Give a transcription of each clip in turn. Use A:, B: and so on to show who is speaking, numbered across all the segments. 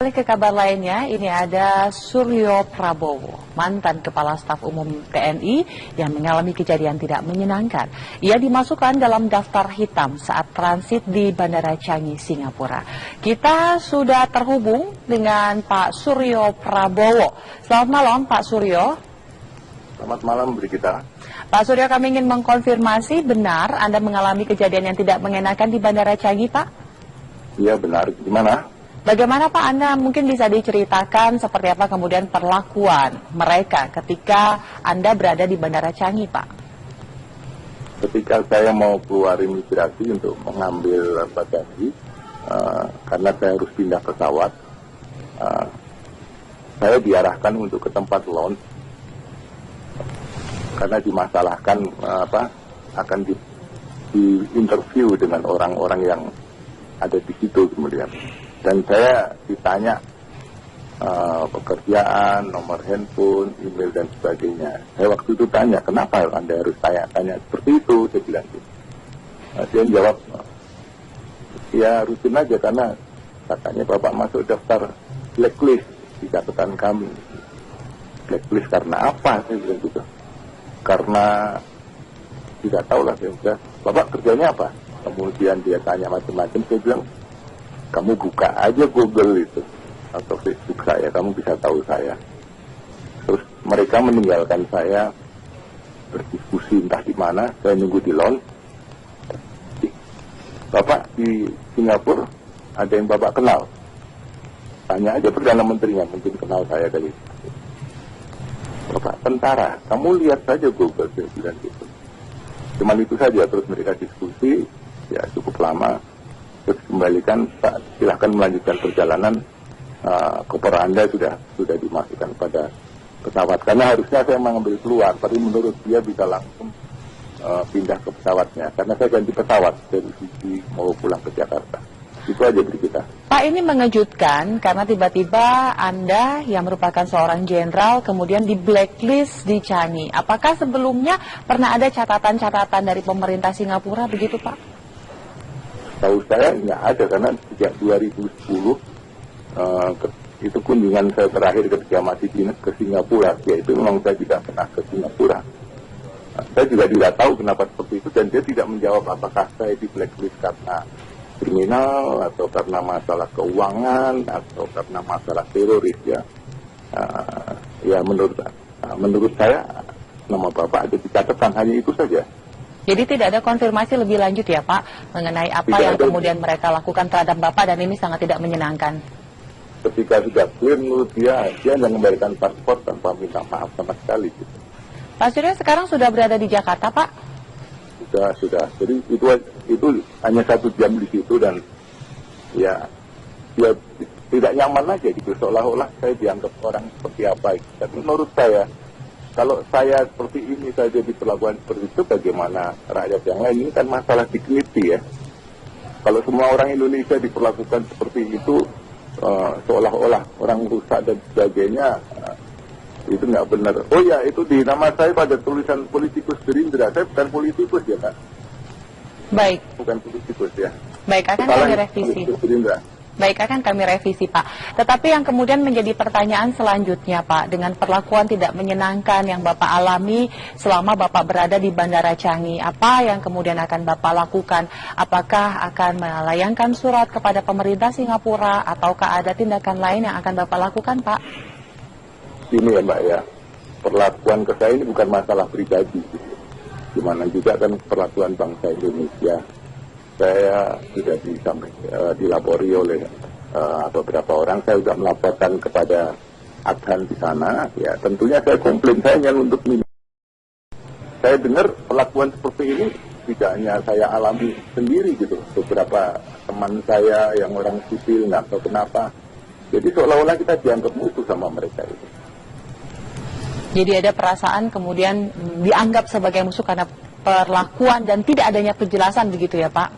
A: Ke kabar lainnya, ini ada Suryo Prabowo, mantan Kepala Staf Umum TNI yang mengalami kejadian tidak menyenangkan. Ia dimasukkan dalam daftar hitam saat transit di Bandara Changi, Singapura. Kita sudah terhubung dengan Pak Suryo Prabowo. Selamat malam, Pak Suryo.
B: Selamat malam, Brigita.
A: Pak Suryo, kami ingin mengkonfirmasi benar Anda mengalami kejadian yang tidak mengenakan di Bandara Changi, Pak?
B: Iya, benar. Gimana?
A: Bagaimana Pak, Anda mungkin bisa diceritakan seperti apa kemudian perlakuan mereka ketika Anda berada di Bandara Changi, Pak?
B: Ketika saya mau keluar imigrasi untuk mengambil bagasi, karena saya harus pindah pesawat, saya diarahkan untuk ke tempat lounge, karena dimasalahkan akan di interview dengan orang-orang yang ada di situ kemudian. Dan saya ditanya pekerjaan, nomor handphone, email, dan sebagainya. Saya waktu itu tanya, kenapa Anda harus tanya seperti itu? Saya bilang gitu. Dia jawab, ya rutin aja karena katanya Bapak masuk daftar blacklist di catatan kami. Blacklist karena apa? Saya bilang gitu. Karena tidak tahu lah, saya bilang, Bapak kerjanya apa? Kemudian dia tanya macam-macam, saya bilang, kamu buka aja Google itu atau Facebook saya, kamu bisa tahu saya. Terus mereka meninggalkan saya berdiskusi entah di mana. Saya nunggu di lounge. Bapak di Singapura ada yang Bapak kenal? Tanya aja Perdana Menterinya, mungkin kenal saya dari Bapak tentara. Kamu lihat saja Google, saya bilang gitu. Cuman itu saja. Terus mereka diskusi, ya cukup lama. Terus kembalikan, Pak, silahkan melanjutkan perjalanan. Koper Anda sudah dimasukkan pada pesawat. Karena harusnya saya mengambil keluar, tapi menurut dia bisa langsung pindah ke pesawatnya. Karena saya ganti pesawat dari sisi mau pulang ke Jakarta. Itu aja Brigita.
A: Pak, ini mengejutkan karena tiba-tiba Anda yang merupakan seorang jenderal kemudian di blacklist di Changi. Apakah sebelumnya pernah ada catatan-catatan dari pemerintah Singapura begitu, Pak?
B: Tahu saya nggak ada, karena sejak 2010 itu kunjungan saya terakhir ketika masih dinas ke Singapura, yaitu memang saya tidak pernah ke Singapura. Saya juga tidak tahu kenapa seperti itu, dan dia tidak menjawab apakah saya di blacklist karena kriminal atau karena masalah keuangan atau karena masalah teroris ya. Ya menurut saya nama Bapak ada di catatan, hanya itu saja.
A: Jadi tidak ada konfirmasi lebih lanjut ya Pak mengenai apa
B: tidak
A: yang
B: ada.
A: Kemudian mereka lakukan terhadap Bapak dan ini sangat tidak menyenangkan.
B: Ketika sudah clear menurut dia hanya mengembalikan paspor tanpa minta maaf sama sekali. Gitu.
A: Pak Suryo sekarang sudah berada di Jakarta, Pak?
B: Sudah. Jadi itu hanya 1 jam di situ dan ya tidak nyaman aja gitu. Seolah-olah saya dianggap orang seperti apa. Dan menurut saya, kalau saya seperti ini saja diperlakukan seperti itu, bagaimana rakyat yang lain? Ini kan masalah dignity ya. Kalau semua orang Indonesia diperlakukan seperti itu, seolah-olah orang rusak dan sebagainya, itu nggak benar. Oh ya, itu di nama saya pada tulisan politikus Gerindra. Saya bukan politikus ya, Pak.
A: Baik.
B: Bukan politikus ya.
A: Baik, akan kami revisi. Baik, akan kami revisi, Pak. Tetapi yang kemudian menjadi pertanyaan selanjutnya, Pak, dengan perlakuan tidak menyenangkan yang Bapak alami selama Bapak berada di Bandara Changi, apa yang kemudian akan Bapak lakukan? Apakah akan melayangkan surat kepada pemerintah Singapura ataukah ada tindakan lain yang akan Bapak lakukan, Pak?
B: Ini ya, Mbak ya, perlakuan ke saya ini bukan masalah pribadi. Gimana juga kan perlakuan bangsa Indonesia. Saya sudah dilapori oleh beberapa orang. Saya sudah melaporkan kepada Adhan di sana. Ya, tentunya saya komplain, saya hanya untuk ini. Saya dengar perlakuan seperti ini tidak hanya saya alami sendiri gitu. Beberapa teman saya yang orang sipil nggak tahu kenapa. Jadi seolah-olah kita dianggap musuh sama mereka itu.
A: Jadi ada perasaan kemudian dianggap sebagai musuh karena perlakuan dan tidak adanya penjelasan begitu ya Pak?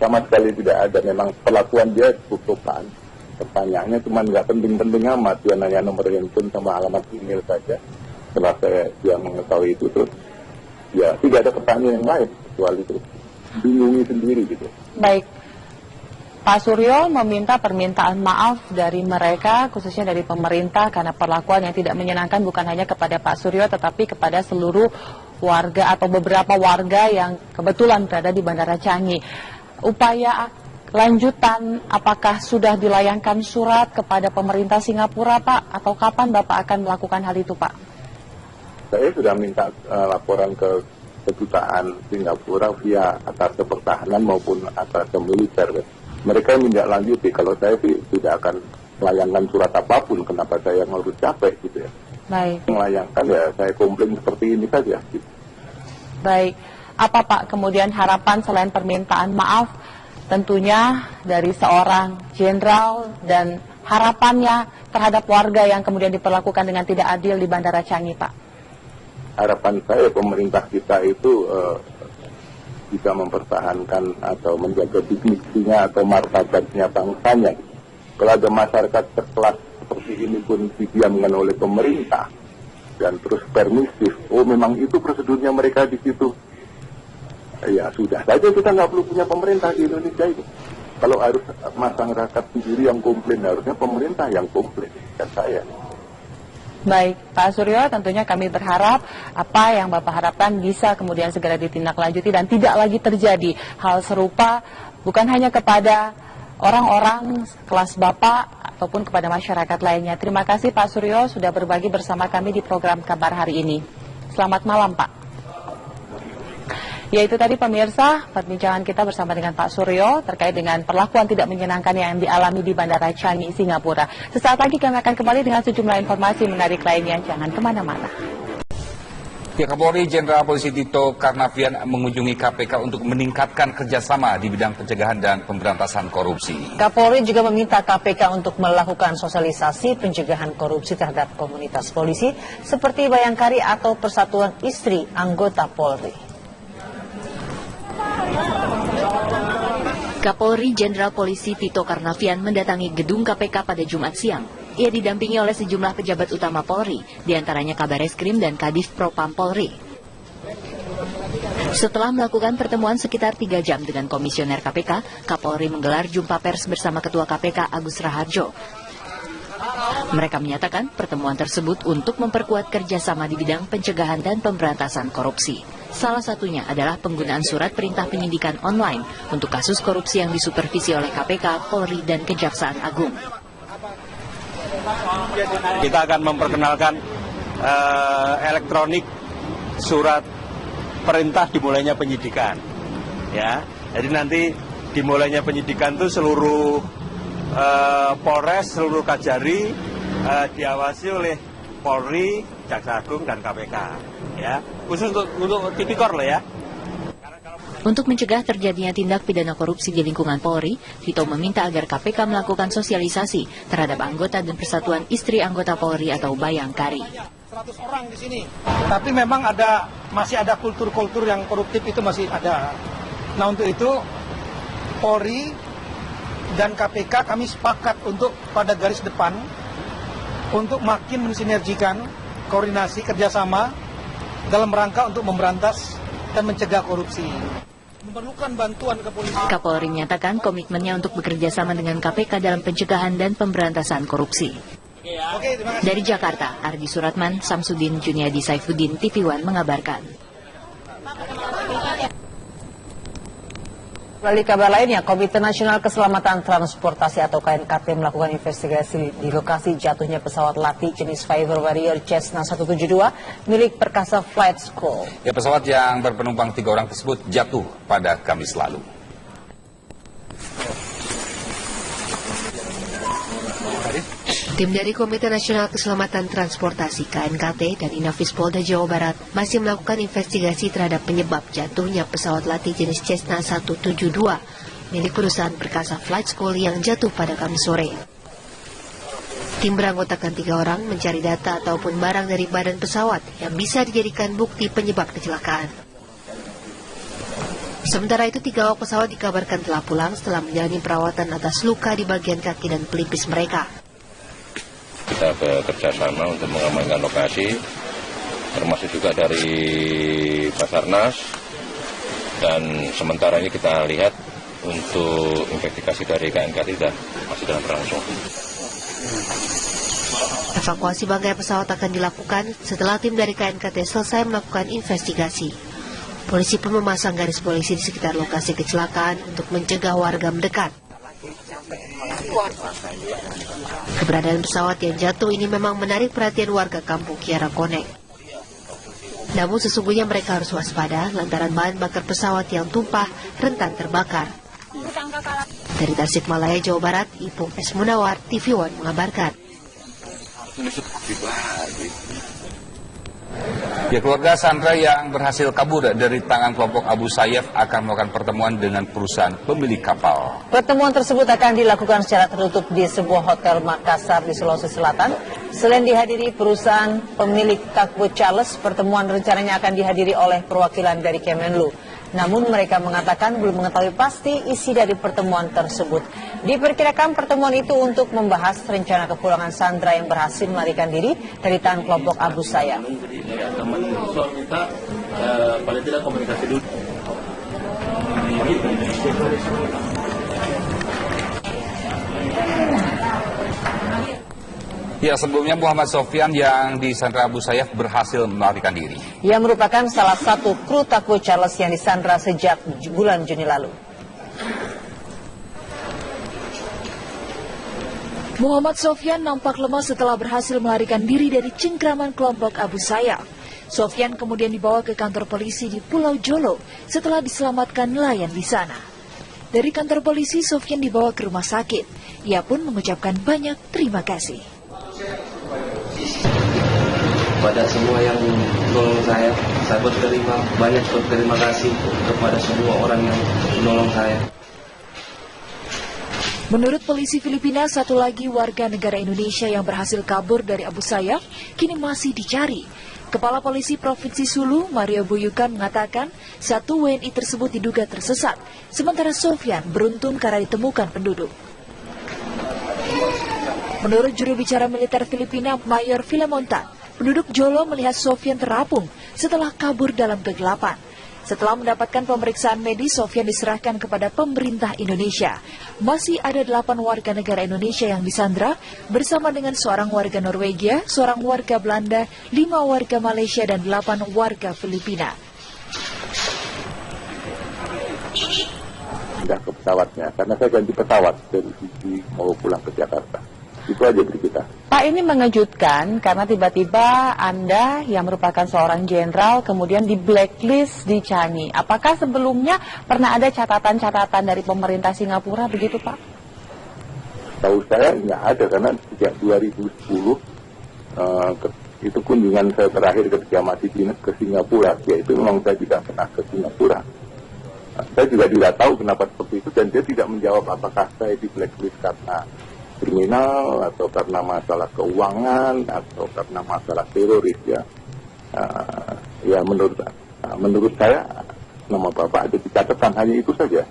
B: Sama sekali tidak ada. Memang perlakuan dia tutupan. Pertanyaannya cuma nggak penting-penting amat. Dia nanya nomor handphone sama alamat email saja. Setelah dia mengetahui itu terus, ya tidak ada pertanyaan yang lain kecuali itu bingungi sendiri gitu.
A: Baik. Pak Suryo meminta permintaan maaf dari mereka, khususnya dari pemerintah, karena perlakuan yang tidak menyenangkan bukan hanya kepada Pak Suryo, tetapi kepada seluruh warga atau beberapa warga yang kebetulan berada di Bandara Changi. Upaya lanjutan, apakah sudah dilayangkan surat kepada pemerintah Singapura, Pak? Atau kapan Bapak akan melakukan hal itu, Pak?
B: Saya sudah minta laporan ke kedutaan Singapura via atas pertahanan maupun atas militer. Mereka menindaklanjuti. Kalau saya sih tidak akan melayangkan surat apapun. Kenapa saya harus capek gitu ya?
A: Baik.
B: Melayangkan ya saya komplain seperti ini saja. Gitu.
A: Baik. Apa Pak kemudian harapan selain permintaan maaf tentunya dari seorang jenderal dan harapannya terhadap warga yang kemudian diperlakukan dengan tidak adil di Bandara Changi, Pak?
B: Harapan saya pemerintah kita itu bisa mempertahankan atau menjaga dignitinya atau martabatnya bangsanya. Kalau ada masyarakat sekelas seperti ini pun didiamkan oleh pemerintah dan terus permisif, oh memang itu prosedurnya mereka di situ. Ya sudah saja kita nggak perlu punya pemerintah di Indonesia itu. Kalau harus masyarakat sendiri yang komplain, harusnya pemerintah yang komplain, dan saya.
A: Baik, Pak Suryo, tentunya kami berharap apa yang Bapak harapkan bisa kemudian segera ditindaklanjuti dan tidak lagi terjadi hal serupa bukan hanya kepada orang-orang kelas Bapak ataupun kepada masyarakat lainnya. Terima kasih Pak Suryo sudah berbagi bersama kami di program Kabar hari ini. Selamat malam, Pak. Ya, itu tadi pemirsa perbincangan kita bersama dengan Pak Suryo terkait dengan perlakuan tidak menyenangkan yang dialami di Bandara Changi, Singapura. Sesaat lagi kami akan kembali dengan sejumlah informasi menarik lainnya. Jangan kemana-mana.
C: Kapolri Jenderal Polisi Tito Karnavian mengunjungi KPK untuk meningkatkan kerjasama di bidang pencegahan dan pemberantasan korupsi.
D: Kapolri juga meminta KPK untuk melakukan sosialisasi pencegahan korupsi terhadap komunitas polisi seperti Bayangkari atau Persatuan Istri Anggota Polri.
E: Kapolri Jenderal Polisi Tito Karnavian mendatangi gedung KPK pada Jumat siang. Ia didampingi oleh sejumlah pejabat utama Polri, diantaranya Kabareskrim dan Kadif Propam Polri. Setelah melakukan pertemuan sekitar 3 jam dengan Komisioner KPK, Kapolri menggelar jumpa pers bersama Ketua KPK Agus Raharjo. Mereka menyatakan pertemuan tersebut untuk memperkuat kerjasama di bidang pencegahan dan pemberantasan korupsi. Salah satunya adalah penggunaan surat perintah penyidikan online untuk kasus korupsi yang disupervisi oleh KPK, Polri, dan Kejaksaan Agung.
F: Kita akan memperkenalkan elektronik surat perintah dimulainya penyidikan. Ya, jadi nanti dimulainya penyidikan itu seluruh Polres, seluruh Kajari diawasi oleh Polri, Jaksa Agung, dan KPK. Ya, khusus untuk tipikor loh ya.
E: Untuk mencegah terjadinya tindak pidana korupsi di lingkungan Polri, Tito meminta agar KPK melakukan sosialisasi terhadap anggota dan persatuan istri anggota Polri atau Bayangkari.
G: 100 orang di sini, tapi memang masih ada kultur-kultur yang koruptif itu masih ada. Nah untuk itu Polri dan KPK kami sepakat untuk pada garis depan untuk makin mensinergikan koordinasi kerjasama dalam rangka untuk memberantas dan mencegah korupsi. Memerlukan bantuan kepolisian.
E: Kapolri menyatakan komitmennya untuk bekerja sama dengan KPK dalam pencegahan dan pemberantasan korupsi. Dari Jakarta, Ardi Suratman, Samsudin Juniadi Saifuddin, TV One mengabarkan.
D: Melalui kabar lainnya, Komite Nasional Keselamatan Transportasi atau KNKT melakukan investigasi di lokasi jatuhnya pesawat latih jenis Fighter Warrior Cessna 172 milik Perkasa Flight School.
C: Ya, pesawat yang berpenumpang 3 orang tersebut jatuh pada Kamis lalu.
H: Tim dari Komite Nasional Keselamatan Transportasi KNKT dan Inafis Polda Jawa Barat masih melakukan investigasi terhadap penyebab jatuhnya pesawat latih jenis Cessna 172 milik perusahaan Perkasa Flight School yang jatuh pada Kamis sore. Tim beranggotakan 3 orang mencari data ataupun barang dari badan pesawat yang bisa dijadikan bukti penyebab kecelakaan. Sementara itu 3 awak pesawat dikabarkan telah pulang setelah menjalani perawatan atas luka di bagian kaki dan pelipis mereka.
I: Kita bekerja sama untuk mengamankan lokasi, termasuk juga dari Basarnas, dan sementara ini kita lihat untuk investigasi dari KNKT masih dalam berlangsung.
H: Evakuasi bangkai pesawat akan dilakukan setelah tim dari KNKT selesai melakukan investigasi. Polisi pun memasang garis polisi di sekitar lokasi kecelakaan untuk mencegah warga mendekat. Keberadaan pesawat yang jatuh ini memang menarik perhatian warga kampung Kiara Konek. Namun sesungguhnya mereka harus waspada lantaran bahan bakar pesawat yang tumpah rentan terbakar. Dari Tasikmalaya, Jawa Barat, Ipung S. Munawar, TV One mengabarkan.
C: Ya, keluarga Sandra yang berhasil kabur dari tangan kelompok Abu Sayyaf akan melakukan pertemuan dengan perusahaan pemilik kapal.
D: Pertemuan tersebut akan dilakukan secara tertutup di sebuah hotel Makassar di Sulawesi Selatan. Selain dihadiri perusahaan pemilik Tugboat Charles, pertemuan rencananya akan dihadiri oleh perwakilan dari Kemenlu. Namun mereka mengatakan belum mengetahui pasti isi dari pertemuan tersebut. Diperkirakan pertemuan itu untuk membahas rencana kepulangan Sandra yang berhasil melarikan diri dari tangan kelompok Abu Sayyaf.
J: Kita paling tidak komunikasi dulu.
C: Ya, sebelumnya Muhammad Sofyan yang disandra Abu Sayyaf berhasil melarikan diri.
D: Ia merupakan salah satu kru Tugboat Charles yang disandra sejak bulan Juni lalu.
K: Muhammad Sofyan nampak lemah setelah berhasil melarikan diri dari cengkraman kelompok Abu Sayyaf. Sofyan kemudian dibawa ke kantor polisi di Pulau Jolo setelah diselamatkan nelayan di sana. Dari kantor polisi, Sofyan dibawa ke rumah sakit. Ia pun mengucapkan banyak terima kasih.
J: Pada semua yang menolong saya berterima kasih kepada semua orang yang menolong saya.
K: Menurut polisi Filipina, satu lagi warga negara Indonesia yang berhasil kabur dari Abu Sayyaf kini masih dicari. Kepala Polisi Provinsi Sulu, Mario Buyukan, mengatakan satu WNI tersebut diduga tersesat, sementara Sofyan beruntung karena ditemukan penduduk. Menurut juru bicara militer Filipina, Mayor Filamontan, penduduk Jolo melihat Sofyan terapung setelah kabur dalam kegelapan. Setelah mendapatkan pemeriksaan medis, Sofyan diserahkan kepada pemerintah Indonesia. Masih ada 8 warga negara Indonesia yang disandra bersama dengan seorang warga Norwegia, seorang warga Belanda, 5 warga Malaysia, dan 8 warga Filipina.
B: Pindah ke pesawatnya, karena saya ganti pesawat dari sisi mau pulang ke Jakarta. Itu aja dari kita.
A: Pak, ini mengejutkan karena tiba-tiba Anda yang merupakan seorang jenderal kemudian di blacklist di Changi. Apakah sebelumnya pernah ada catatan-catatan dari pemerintah Singapura begitu, Pak?
B: Tahu saya nggak ada, karena sejak 2010 itu kunjungan saya terakhir ketika masih ke Singapura. Yaitu memang saya tidak pernah ke Singapura. Saya juga tidak tahu kenapa seperti itu, dan dia tidak menjawab apakah saya di blacklist karena kriminal atau karena masalah keuangan atau karena masalah teroris ya. Ya menurut saya nama Bapak ada di catatan, hanya itu saja.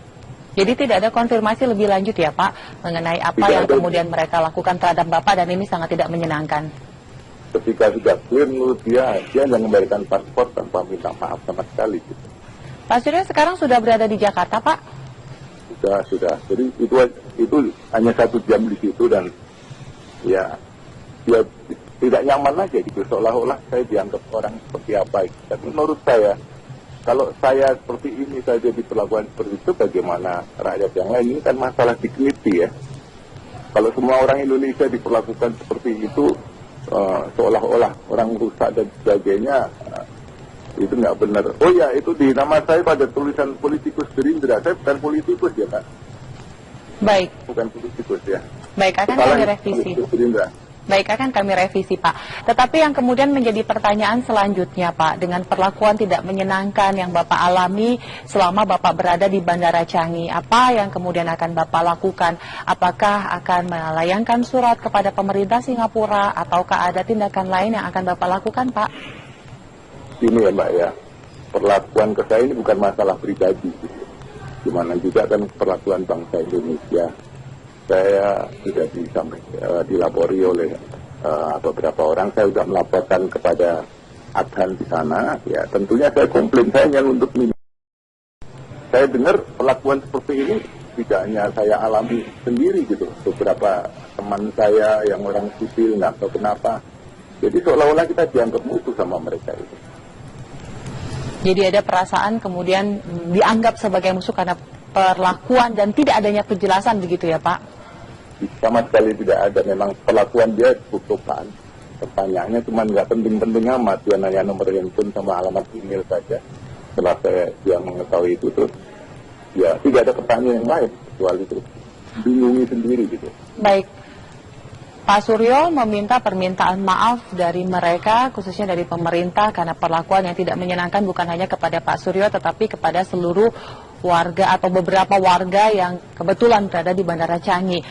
A: Jadi tidak ada konfirmasi lebih lanjut ya Pak mengenai apa
B: tidak
A: yang
B: ada.
A: Kemudian mereka lakukan terhadap Bapak, dan ini sangat tidak menyenangkan.
B: Ketika sudah clear menurut dia hanya mengembalikan paspor tanpa minta maaf sama sekali gitu.
A: Pak Surya sekarang sudah berada di Jakarta, Pak?
B: Sudah. Jadi itu hanya 1 jam di situ, dan ya tidak nyaman aja gitu, seolah-olah saya dianggap orang seperti apa. Dan menurut saya, kalau saya seperti ini saja diperlakukan seperti itu, bagaimana rakyat yang lain? Ini kan masalah dignity ya. Kalau semua orang Indonesia diperlakukan seperti itu, seolah-olah orang rusak dan sebagainya, itu nggak benar. Oh ya, itu di nama saya pada tulisan politikus Gerindra. Saya bukan politikus ya, Pak.
A: Baik.
B: Bukan politikus ya.
A: Baik, akan kami revisi. Baik, akan kami revisi, Pak. Tetapi yang kemudian menjadi pertanyaan selanjutnya, Pak, dengan perlakuan tidak menyenangkan yang Bapak alami selama Bapak berada di Bandara Changi, apa yang kemudian akan Bapak lakukan? Apakah akan melayangkan surat kepada pemerintah Singapura, ataukah ada tindakan lain yang akan Bapak lakukan, Pak?
B: Ini ya Mbak ya, perlakuan ke saya ini bukan masalah pribadi gitu. Gimana juga kan perlakuan bangsa Indonesia. Saya sudah dilapori oleh beberapa orang. Saya sudah melaporkan kepada Adhan di sana. Ya tentunya saya komplain, saya hanya untuk minum. Saya dengar perlakuan seperti ini tidak hanya saya alami sendiri gitu, beberapa teman saya yang orang sipil nggak tahu kenapa, jadi seolah-olah kita dianggap musuh sama mereka itu.
A: Jadi ada perasaan kemudian dianggap sebagai musuh karena perlakuan dan tidak adanya penjelasan begitu ya Pak?
B: Sama sekali tidak ada, memang perlakuan dia tutupan. Pertanyaannya cuma nggak penting-penting amat, dia nanya nomor handphone sama alamat email saja. Setelah dia mengetahui itu terus, ya tidak ada pertanyaan yang lain kecuali terus bingungi sendiri gitu.
A: Baik, Pak Suryo meminta permintaan maaf dari mereka, khususnya dari pemerintah, karena perlakuan yang tidak menyenangkan bukan hanya kepada Pak Suryo, tetapi kepada seluruh warga atau beberapa warga yang kebetulan berada di Bandara Changi.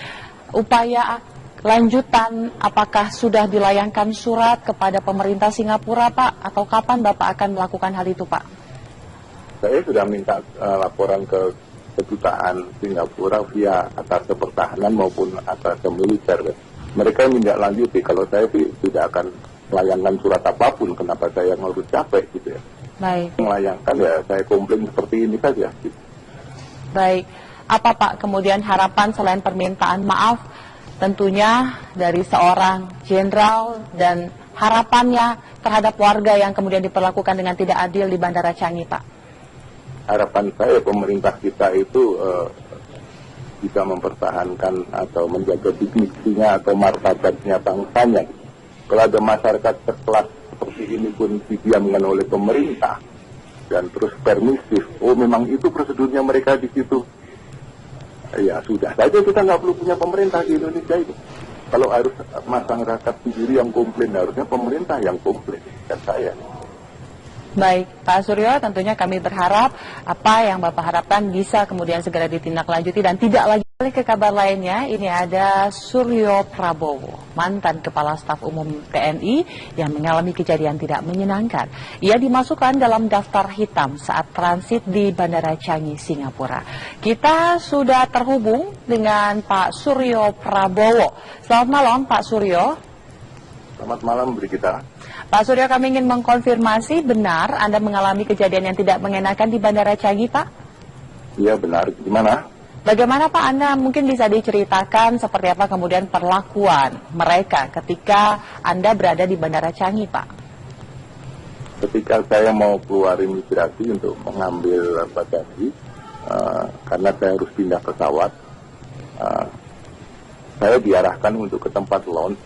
A: Upaya lanjutan, apakah sudah dilayangkan surat kepada pemerintah Singapura, Pak? Atau kapan Bapak akan melakukan hal itu, Pak?
B: Saya sudah minta laporan ke kedutaan Singapura via atas pertahanan maupun atas militer. Mereka tidak lanjuti, kalau saya sih tidak akan melayangkan surat apapun, kenapa saya harus capek gitu ya.
A: Baik.
B: Melayangkan ya saya komplain seperti ini saja. Gitu.
A: Baik, apa Pak kemudian harapan selain permintaan maaf tentunya dari seorang jenderal dan harapannya terhadap warga yang kemudian diperlakukan dengan tidak adil di Bandara Changi, Pak?
B: Harapan saya pemerintah kita itu bisa mempertahankan atau menjaga dignitinya atau martabatnya bangsanya. Kalau ada masyarakat sekelas seperti ini pun didiamkan oleh pemerintah dan terus permisif, oh memang itu prosedurnya mereka di situ. Ya sudah saja, kita nggak perlu punya pemerintah di Indonesia itu. Kalau harus masyarakat sendiri yang komplain, harusnya pemerintah yang komplain, dan saya.
A: Baik, Pak Suryo, tentunya kami berharap apa yang Bapak harapkan bisa kemudian segera ditindaklanjuti dan tidak lagi. Ke kabar lainnya, ini ada Suryo Prabowo, mantan Kepala Staf Umum TNI yang mengalami kejadian tidak menyenangkan. Ia dimasukkan dalam daftar hitam saat transit di Bandara Changi, Singapura. Kita sudah terhubung dengan Pak Suryo Prabowo. Selamat malam, Pak Suryo.
B: Selamat malam, Brigita.
A: Pak Suryo, kami ingin mengkonfirmasi benar Anda mengalami kejadian yang tidak mengenakan di Bandara Changi, Pak?
B: Iya, benar. Gimana?
A: Bagaimana Pak, Anda mungkin bisa diceritakan seperti apa kemudian perlakuan mereka ketika Anda berada di Bandara Changi, Pak?
B: Ketika saya mau keluar imigrasi untuk mengambil bagasi, karena saya harus pindah pesawat, saya diarahkan untuk ke tempat lounge,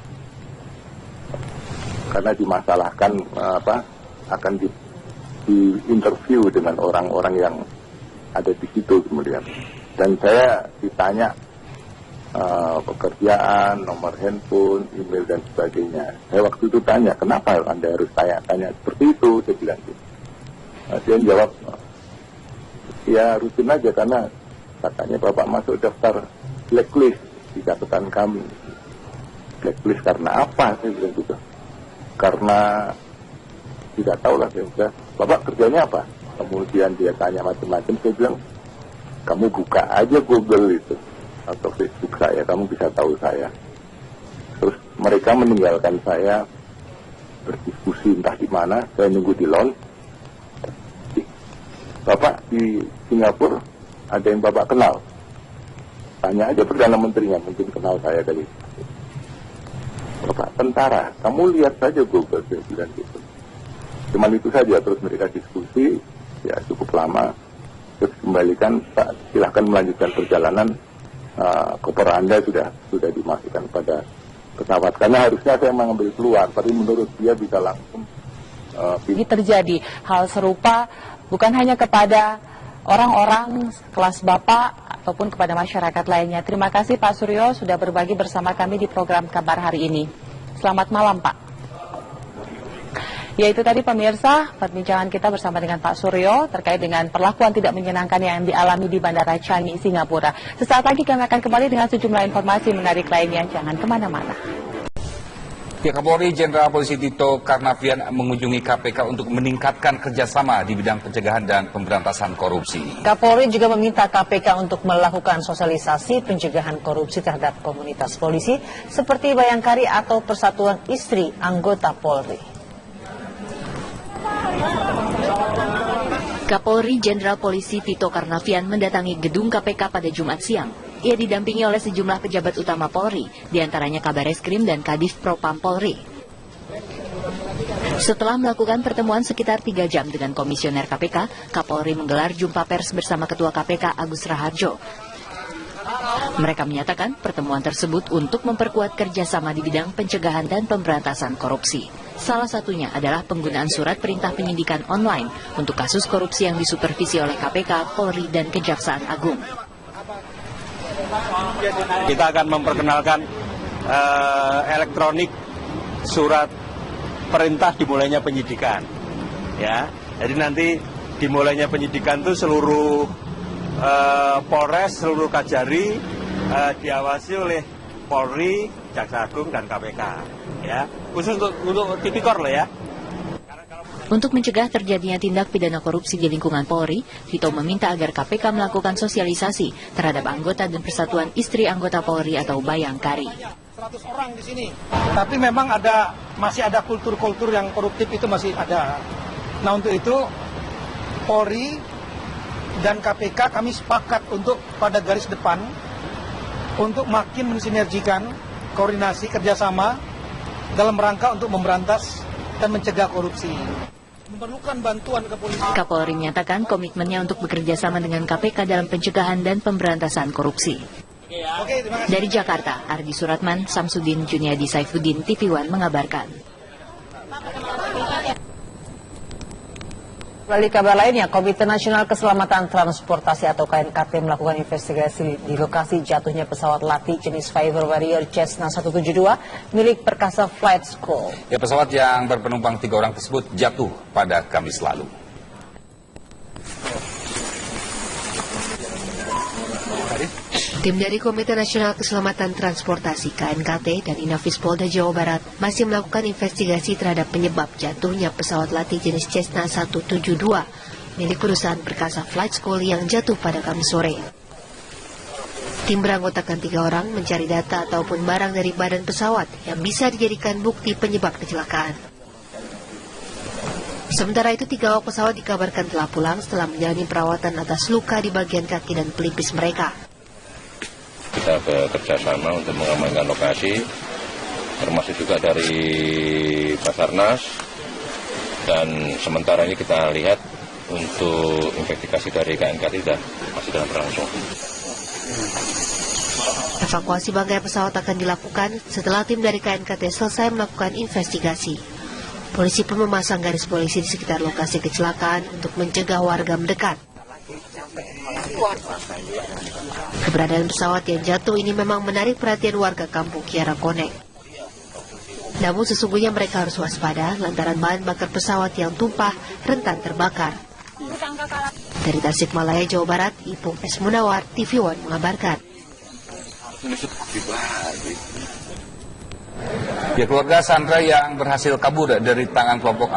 B: karena dimasalahkan akan di interview dengan orang-orang yang ada di situ kemudian. Dan saya ditanya pekerjaan, nomor handphone, email dan sebagainya. Saya waktu itu tanya, kenapa Anda harus tanya seperti itu? Saya bilang gitu. Dia jawab, ya rutin aja karena katanya Bapak masuk daftar blacklist di catatan kami. Blacklist karena apa? Saya bilang gitu. Karena tidak tahu lah, saya bilang, Bapak kerjanya apa? Kemudian dia tanya macam-macam, saya bilang, kamu buka aja Google itu atau Facebook saya, kamu bisa tahu saya. Terus mereka meninggalkan saya berdiskusi entah di mana, saya nunggu di lounge. Bapak di Singapura ada yang Bapak kenal? Tanya aja Perdana Menterinya, mungkin kenal saya dari Bapak tentara, kamu lihat saja Google, saya bilang gitu. Cuman itu saja, terus mereka diskusi, ya cukup lama. Terus kembalikan, Pak, silahkan melanjutkan perjalanan, koper Anda sudah dimasukkan pada pesawat. Karena harusnya saya mengambil keluar, tapi menurut dia bisa langsung.
A: Terjadi hal serupa bukan hanya kepada orang-orang kelas Bapak ataupun kepada masyarakat lainnya. Terima kasih Pak Suryo sudah berbagi bersama kami di program Kabar hari ini. Selamat malam Pak. Ya itu tadi pemirsa perbincangan kita bersama dengan Pak Suryo terkait dengan perlakuan tidak menyenangkan yang dialami di Bandara Changi, Singapura. Sesaat lagi kami akan kembali dengan sejumlah informasi menarik lainnya. Jangan kemana-mana.
C: Kapolri Jenderal Polisi Tito Karnavian mengunjungi KPK untuk meningkatkan kerjasama di bidang pencegahan dan pemberantasan korupsi.
D: Kapolri juga meminta KPK untuk melakukan sosialisasi pencegahan korupsi terhadap komunitas polisi seperti Bayangkari atau Persatuan Istri Anggota Polri.
E: Kapolri Jenderal Polisi Tito Karnavian mendatangi gedung KPK pada Jumat siang. Ia didampingi oleh sejumlah pejabat utama Polri, diantaranya Kabareskrim dan Kadif Propam Polri. Setelah melakukan pertemuan sekitar 3 jam dengan Komisioner KPK, Kapolri menggelar jumpa pers bersama Ketua KPK Agus Raharjo. Mereka menyatakan pertemuan tersebut untuk memperkuat kerjasama di bidang pencegahan dan pemberantasan korupsi. Salah satunya adalah penggunaan surat perintah penyidikan online untuk kasus korupsi yang disupervisi oleh KPK, Polri, dan Kejaksaan Agung.
F: Kita akan memperkenalkan elektronik surat perintah dimulainya penyidikan. Ya, jadi nanti dimulainya penyidikan itu seluruh Polres, seluruh Kajari diawasi oleh Polri, Jaksa Agung, dan KPK. Ya, khusus untuk tipikor loh ya.
E: Untuk mencegah terjadinya tindak pidana korupsi di lingkungan Polri, Tito meminta agar KPK melakukan sosialisasi terhadap anggota dan persatuan istri anggota Polri atau Bayangkari.
G: 100 orang di sini. Tapi memang masih ada kultur-kultur yang koruptif itu masih ada. Nah, untuk itu Polri dan KPK kami sepakat untuk pada garis depan untuk makin mensinergikan koordinasi kerjasama dalam rangka untuk memberantas dan mencegah korupsi. Memerlukan bantuan kepolisian.
E: Kapolri menyatakan komitmennya untuk bekerja sama dengan KPK dalam pencegahan dan pemberantasan korupsi. Dari Jakarta, Ardi Suratman, Samsudin Juniadi Saifuddin, TV One mengabarkan.
D: Melalui kabar lainnya, Komite Nasional Keselamatan Transportasi atau KNKT melakukan investigasi di lokasi jatuhnya pesawat latih jenis Fighter Warrior Cessna 172 milik Perkasa Flight School.
C: Ya, pesawat yang berpenumpang 3 orang tersebut jatuh pada Kamis lalu.
H: Tim dari Komite Nasional Keselamatan Transportasi KNKT dan Inafis Polda Jawa Barat masih melakukan investigasi terhadap penyebab jatuhnya pesawat latih jenis Cessna 172 milik perusahaan Perkasa Flight School yang jatuh pada Kamis sore. Tim beranggotakan 3 orang mencari data ataupun barang dari badan pesawat yang bisa dijadikan bukti penyebab kecelakaan. Sementara itu 3 awak pesawat dikabarkan telah pulang setelah menjalani perawatan atas luka di bagian kaki dan pelipis mereka.
I: Kita bekerja sama untuk mengamankan lokasi, termasuk juga dari Basarnas, dan sementara ini kita lihat untuk investigasi dari KNKT masih dalam berlangsung.
H: Evakuasi bangkai pesawat akan dilakukan setelah tim dari KNKT selesai melakukan investigasi. Polisi pun memasang garis polisi di sekitar lokasi kecelakaan untuk mencegah warga mendekat. Keberadaan pesawat yang jatuh ini memang menarik perhatian warga kampung Kiara Konek. Namun sesungguhnya mereka harus waspada lantaran bahan bakar pesawat yang tumpah rentan terbakar. Dari Tasikmalaya, Jawa Barat, Ipung S. Munawar, TV One mengabarkan.
C: Ya, keluarga Sandra yang berhasil kabur dari tangan kelompok